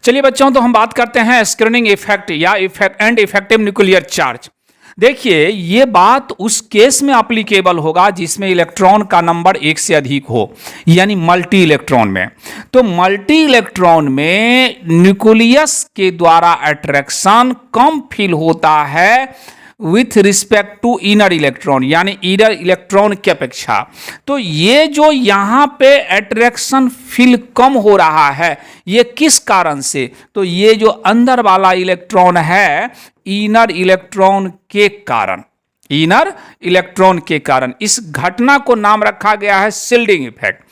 चलिए बच्चों, तो हम बात करते हैं स्क्रीनिंग इफेक्ट या इफेक्टिव न्यूक्लियर चार्ज। देखिए, ये बात उस केस में एप्लीकेबल होगा जिसमें इलेक्ट्रॉन का नंबर एक से अधिक हो, यानी मल्टी इलेक्ट्रॉन में। तो मल्टी इलेक्ट्रॉन में न्यूक्लियस के द्वारा अट्रैक्शन कम फील होता है with respect to inner electron, यानी इनर इलेक्ट्रॉन की अपेक्षा। तो ये जो यहाँ पे अट्रैक्शन फील कम हो रहा है, ये किस कारण से? तो ये जो अंदर वाला इलेक्ट्रॉन है, इनर इलेक्ट्रॉन के कारण, इनर इलेक्ट्रॉन के कारण इस घटना को नाम रखा गया है शिल्डिंग इफेक्ट।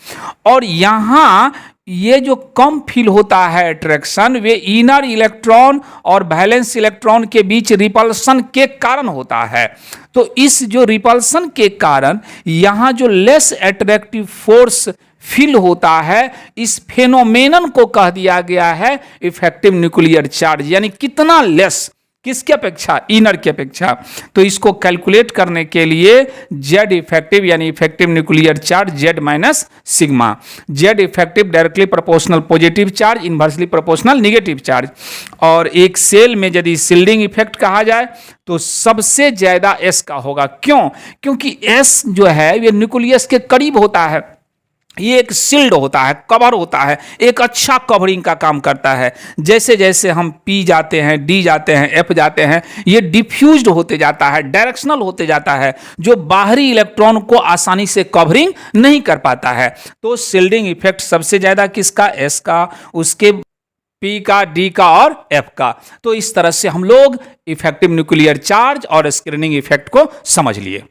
और यहां ये जो कम फील होता है अट्रैक्शन, वे इनर इलेक्ट्रॉन और वैलेंस इलेक्ट्रॉन के बीच रिपल्सन के कारण होता है। तो इस जो रिपल्सन के कारण यहां जो लेस अट्रैक्टिव फोर्स फील होता है, इस फेनोमेनन को कह दिया गया है इफेक्टिव न्यूक्लियर चार्ज, यानी कितना लेस, किसके अपेक्षा? इनर की अपेक्षा। तो इसको कैलकुलेट करने के लिए जेड इफेक्टिव यानी effective nuclear charge Z minus sigma. Z effective directly proportional positive charge, inversely proportional negative charge. और एक सेल में यदि शिल्डिंग इफेक्ट कहा जाए तो सबसे ज्यादा एस का होगा। क्यों? क्योंकि एस जो है ये न्यूक्लियस के करीब होता है, ये एक शील्ड होता है, कवर होता है, एक अच्छा कवरिंग का काम करता है। जैसे जैसे हम पी जाते हैं, डी जाते हैं, एफ जाते हैं, ये डिफ्यूज्ड होते जाता है, डायरेक्शनल होते जाता है, जो बाहरी इलेक्ट्रॉन को आसानी से कवरिंग नहीं कर पाता है। तो शील्डिंग इफेक्ट सबसे ज्यादा किसका? एस का, उसके पी का, डी का और एफ का। तो इस तरह से हम लोग इफेक्टिव न्यूक्लियर चार्ज और स्क्रीनिंग इफेक्ट को समझ लिए।